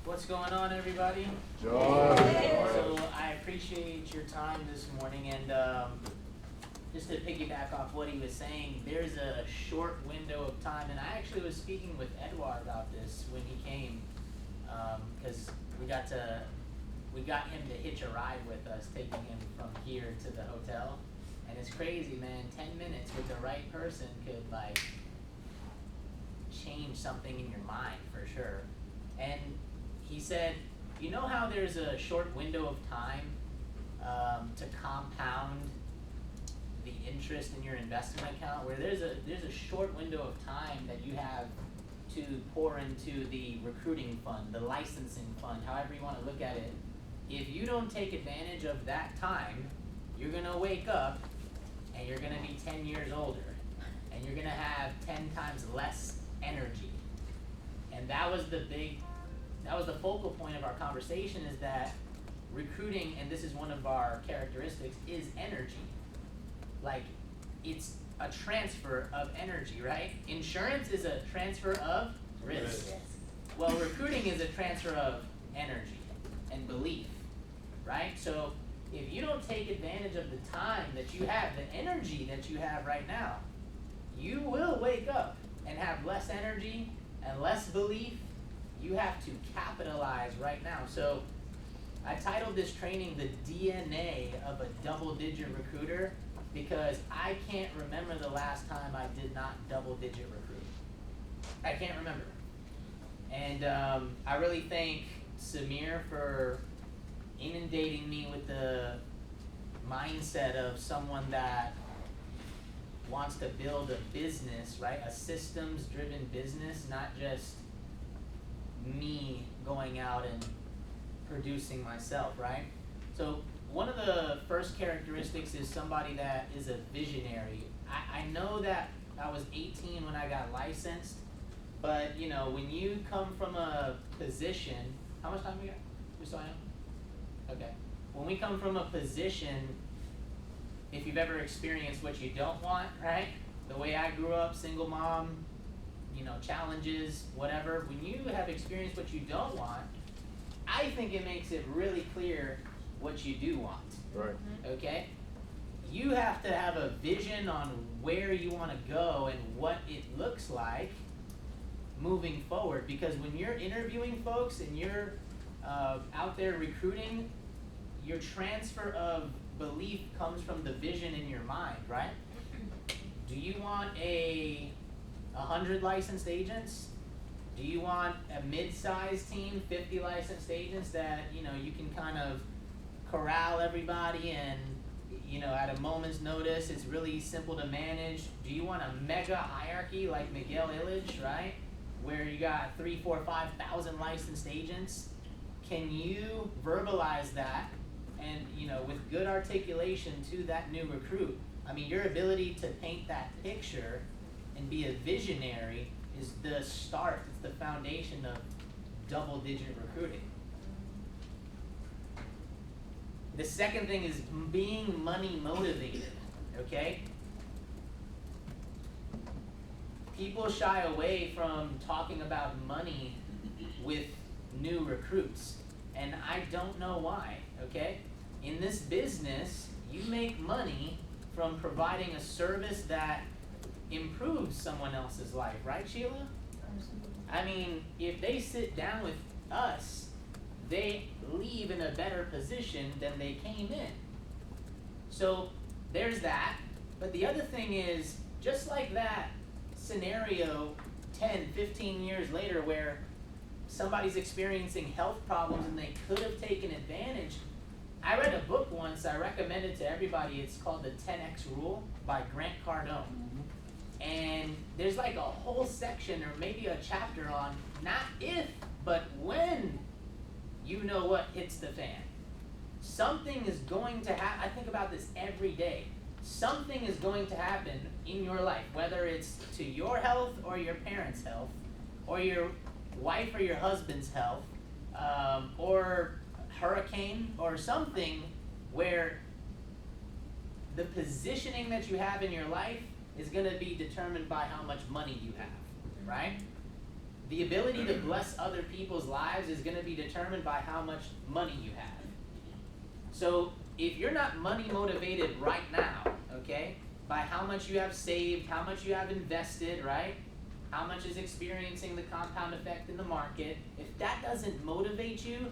What's going on, everybody? Joy. So I appreciate your time this morning, and just to piggyback off what he was saying, there's a short window of time, and I actually was speaking with Edouard about this when he came, because we got him to hitch a ride with us, taking him from here to the hotel, and it's crazy, man. 10 minutes with the right person could like change something in your mind for sure. And he said, you know how there's a short window of time to compound the interest in your investment account, where there's a short window of time that you have to pour into the recruiting fund, the licensing fund, however you want to look at it. If you don't take advantage of that time, you're gonna wake up and you're gonna be 10 years older, and you're gonna have 10 times less energy. And that was the focal point of our conversation, is that recruiting, and this is one of our characteristics, is energy. Like, it's a transfer of energy, right? Insurance is a transfer of risk. Yes. Well, recruiting is a transfer of energy and belief, right? So if you don't take advantage of the time that you have, the energy that you have right now, you will wake up and have less energy and less belief. You have to capitalize right now. So I titled this training The DNA of a Double-Digit Recruiter, because I can't remember the last time I did not double-digit recruit. I can't remember. And I really thank Samir for inundating me with the mindset of someone that wants to build a business, right? A systems-driven business, not just me going out and producing myself, right? So one of the first characteristics is somebody that is a visionary. I know that I was 18 when I got licensed, but you know, when you come from a position, how much time we got? Just so I know? Okay. When we come from a position, if you've ever experienced what you don't want, right? The way I grew up, single mom, you know, challenges, whatever. When you have experienced what you don't want, I think it makes it really clear what you do want. Right. Okay? You have to have a vision on where you want to go and what it looks like moving forward. Because when you're interviewing folks and you're out there recruiting, your transfer of belief comes from the vision in your mind, right? Do you want 100 licensed agents? Do you want a mid-sized team, 50 licensed agents that, you know, you can kind of corral everybody and, you know, at a moment's notice, it's really simple to manage? Do you want a mega hierarchy like Miguel Illich, right? Where you got 3, 4, 5,000 licensed agents? Can you verbalize that and, you know, with good articulation to that new recruit? I mean, your ability to paint that picture and be a visionary is the start, it's the foundation of double-digit recruiting. The second thing is being money motivated, okay? People shy away from talking about money with new recruits, and I don't know why, okay? In this business, you make money from providing a service that improves someone else's life, right, Sheila? I mean, if they sit down with us, they leave in a better position than they came in. So there's that. But the other thing is, just like that scenario 10, 15 years later where somebody's experiencing health problems and they could have taken advantage, I read a book once, I recommend it to everybody. It's called The 10X Rule by Grant Cardone. And there's like a whole section or maybe a chapter on not if, but when you know what hits the fan. Something is going to happen. I think about this every day. Something is going to happen in your life, whether it's to your health or your parents' health, or your wife or your husband's health, or hurricane or something, where the positioning that you have in your life is going to be determined by how much money you have, right? The ability to bless other people's lives is going to be determined by how much money you have. So if you're not money motivated right now, okay, by how much you have saved, how much you have invested, right? How much is experiencing the compound effect in the market, if that doesn't motivate you,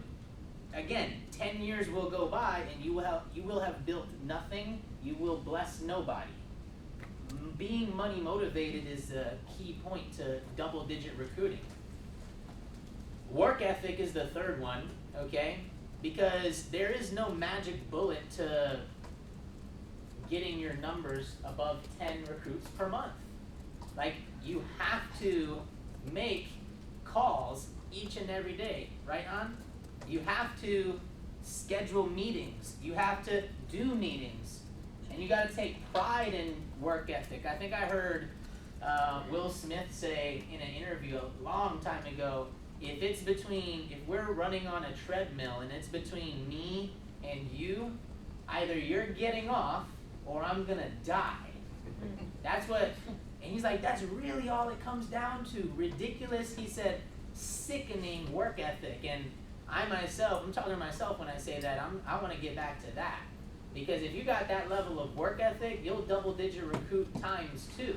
again, 10 years will go by and you will have built nothing, you will bless nobody. Being money motivated is a key point to double-digit recruiting. Work ethic is the third one, okay? Because there is no magic bullet to getting your numbers above 10 recruits per month. Like, you have to make calls each and every day, right, On? You have to schedule meetings. You have to do meetings. And you got to take pride in work ethic. I think I heard Will Smith say in an interview a long time ago, if we're running on a treadmill and it's between me and you, either you're getting off or I'm going to die. That's what, and he's like, that's really all it comes down to. Ridiculous, he said, sickening work ethic. And I'm talking to myself when I say that, I want to get back to that. Because if you got that level of work ethic, you'll double-digit recruit times 2.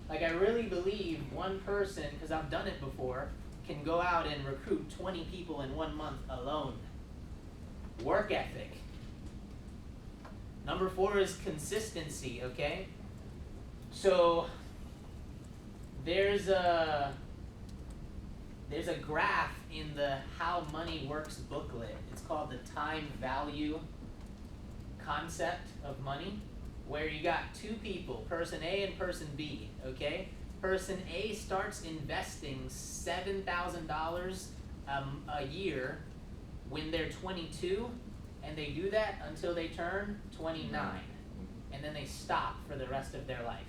Like, I really believe one person, because I've done it before, can go out and recruit 20 people in 1 month alone. Work ethic. Number 4 is consistency, okay? So there's a graph in the How Money Works booklet. It's called the time value concept of money, where you got 2 people, person A and person B, okay? Person A starts investing $7,000 a year when they're 22, and they do that until they turn 29, and then they stop for the rest of their life.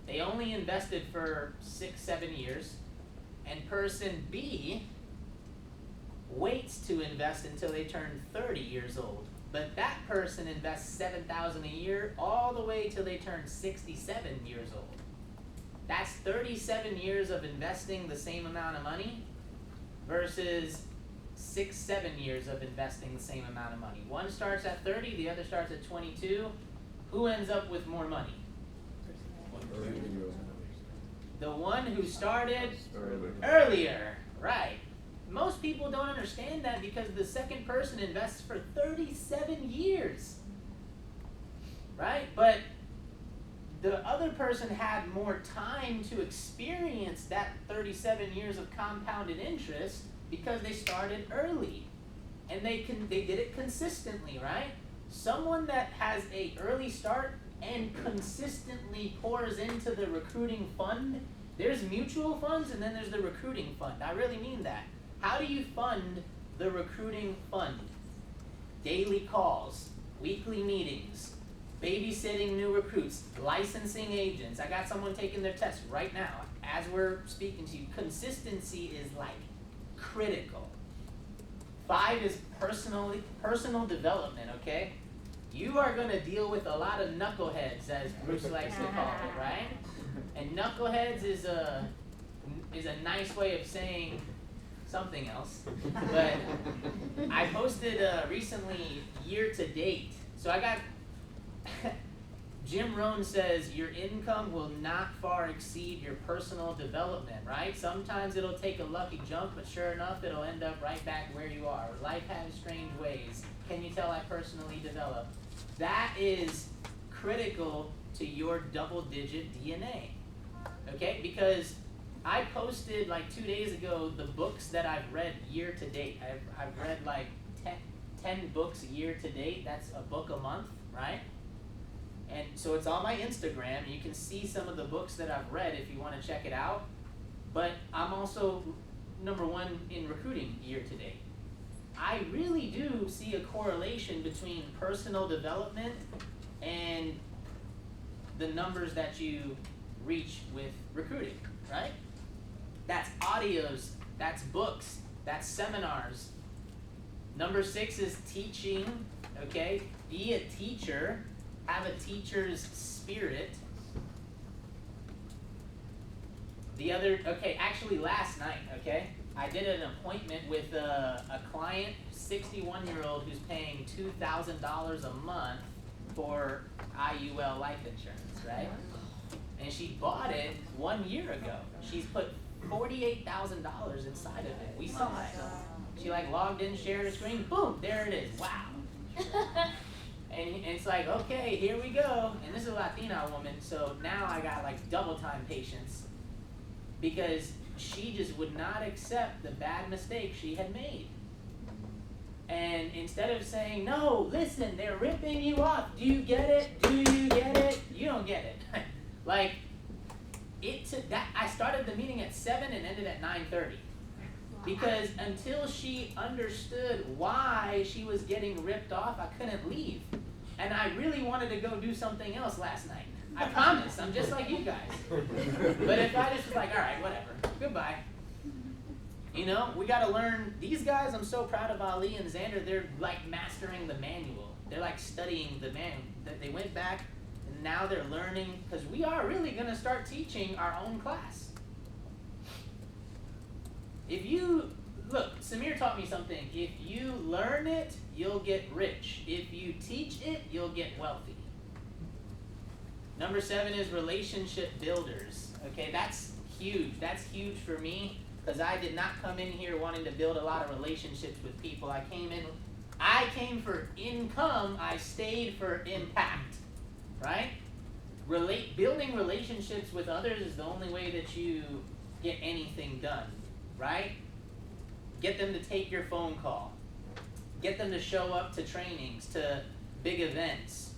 They only invested for 6-7 years, and person B waits to invest until they turn 30 years old. But that person invests $7,000 a year all the way till they turn 67 years old. That's 37 years of investing the same amount of money versus 6-7 years of investing the same amount of money. One starts at 30, the other starts at 22. Who ends up with more money? The one who started earlier, right. Most people don't understand that because the second person invests for 37 years, right? But the other person had more time to experience that 37 years of compounded interest because they started early, and they did it consistently, right? Someone that has an early start and consistently pours into the recruiting fund, there's mutual funds and then there's the recruiting fund. I really mean that. How do you fund the recruiting fund? Daily calls, weekly meetings, babysitting new recruits, licensing agents. I got someone taking their test right now as we're speaking to you. Consistency is like critical. 5 is personal development, okay? You are going to deal with a lot of knuckleheads, as Bruce likes to call it, right? And knuckleheads is a nice way of saying something else. But I posted recently year to date. So I got Jim Rohn says your income will not far exceed your personal development, right? Sometimes it'll take a lucky jump, but sure enough, it'll end up right back where you are. Life has strange ways. Can you tell I personally developed? That is critical to your double-digit DNA, okay? Because I posted like 2 days ago the books that I've read year to date. I've read like 10 books year to date. That's a book a month, right? And so it's on my Instagram. You can see some of the books that I've read if you want to check it out. But I'm also #1 in recruiting year to date. I really do see a correlation between personal development and the numbers that you reach with recruiting, right? That's audios, that's books, that's seminars. #6 is teaching, okay? Be a teacher, have a teacher's spirit. Actually last night, okay, I did an appointment with a client, 61-year-old, who's paying $2,000 a month for IUL life insurance, right? And she bought it 1 year ago. She's put $48,000 inside of it. We saw it. She like logged in, shared a screen, boom, there it is. Wow. And it's like, okay, here we go. And this is a Latina woman, so now I got like double time patience because she just would not accept the bad mistake she had made. And instead of saying, no, listen, they're ripping you off. Do you get it? Do you get it? You don't get it. Like, it took that. I started the meeting at 7 and ended at 9:30. Because until she understood why she was getting ripped off, I couldn't leave. And I really wanted to go do something else last night. I promise, I'm just like you guys. But if I just was like, all right, whatever, goodbye. You know, we got to learn. These guys, I'm so proud of Ali and Xander. They're like mastering the manual. They're like studying the manual. They went back and now they're learning, because we are really going to start teaching our own class. If you, look, Samir taught me something. If you learn it, you'll get rich. If you teach it, you'll get wealthy. Number 7 is relationship builders. Okay, that's huge. That's huge for me, because I did not come in here wanting to build a lot of relationships with people. I came for income. I stayed for impact, right? Building relationships with others is the only way that you get anything done, right? Get them to take your phone call. Get them to show up to trainings, to big events,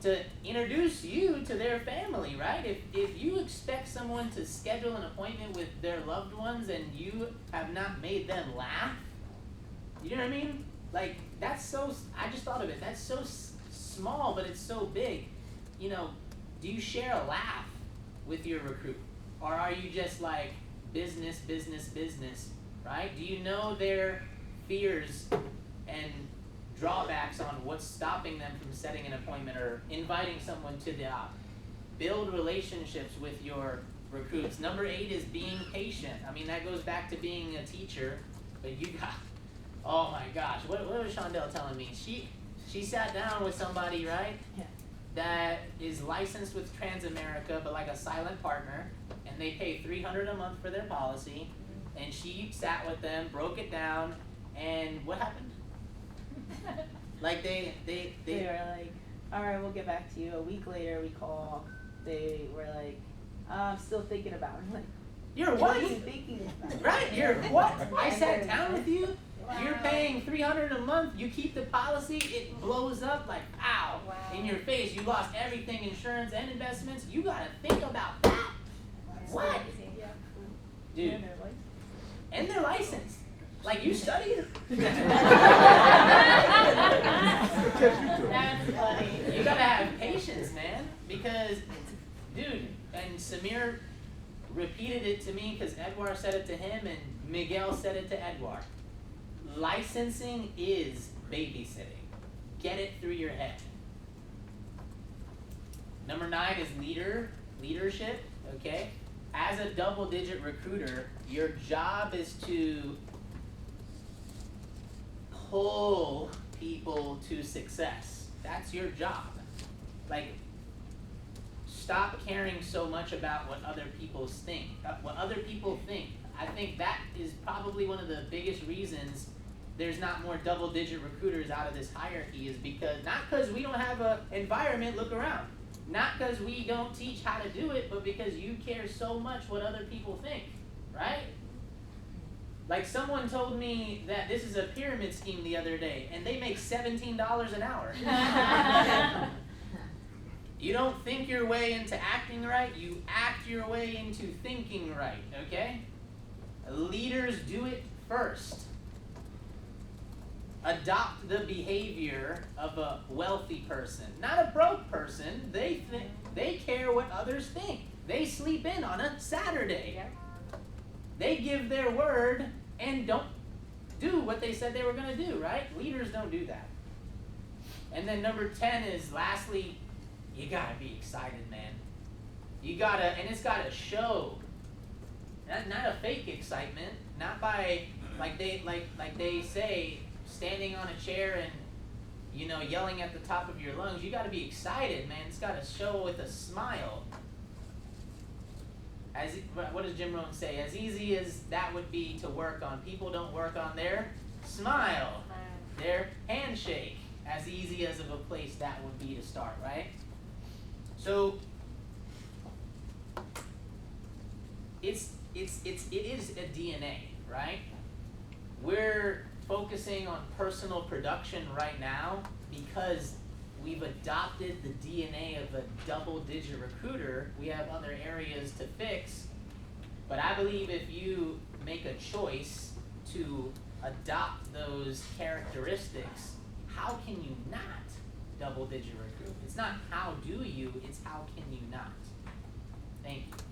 to introduce you to their family, right? If you expect someone to schedule an appointment with their loved ones and you have not made them laugh, you know what I mean? Like, that's so, I just thought of it, that's so small, but it's so big. You know, do you share a laugh with your recruit? Or are you just like, business, business, business, right? Do you know their fears and drawbacks on what's stopping them from setting an appointment or inviting someone to the op? Build relationships with your recruits. Number 8 is being patient. I mean, that goes back to being a teacher, but you got, oh my gosh, what was Shondell telling me? She sat down with somebody, right? Yeah. That is licensed with Transamerica, but like a silent partner, and they pay $300 a month for their policy, and she sat with them, broke it down, and what happened? Like they were like, all right, we'll get back to you. A week later, we call. They were like, I'm still thinking about it. I'm like, you're what? What are you thinking about? Right, you're what? I sat down with you. Wow. You're paying $300 a month. You keep the policy. It blows up like pow in your face. You lost everything, insurance and investments. You gotta think about that. What? Dude. And they're licensed. Like, you studied. That's funny. You gotta have patience, man. Because, dude, and Samir repeated it to me because Edouard said it to him and Miguel said it to Edouard. Licensing is babysitting. Get it through your head. Number 9 is leadership, okay? As a double-digit recruiter, your job is to pull people to success. That's your job. Like, stop caring so much about what other people think. I think that is probably one of the biggest reasons there's not more double-digit recruiters out of this hierarchy, is because, not because we don't have an environment, look around. Not because we don't teach how to do it, but because you care so much what other people think, right? Like, someone told me that this is a pyramid scheme the other day, and they make $17 an hour. You don't think your way into acting right, you act your way into thinking right, okay? Leaders do it first. Adopt the behavior of a wealthy person, not a broke person. They care what others think. They sleep in on a Saturday. Yeah. They give their word and don't do what they said they were going to do, right? Leaders don't do that. And then number 10 is, lastly, you got to be excited, man. You got to, and it's got to show. not a fake excitement, not by like they say, standing on a chair and yelling at the top of your lungs. You got to be excited, man. It's got to show with a smile. What does Jim Rohn say? As easy as that would be to work on, people don't work on their smile, their handshake. As easy as of a place that would be to start, right? So it is a DNA, right? We're focusing on personal production right now because we've adopted the DNA of a double-digit recruiter. We have other areas to fix, but I believe if you make a choice to adopt those characteristics, how can you not double-digit recruit? It's not how do you, it's how can you not. Thank you.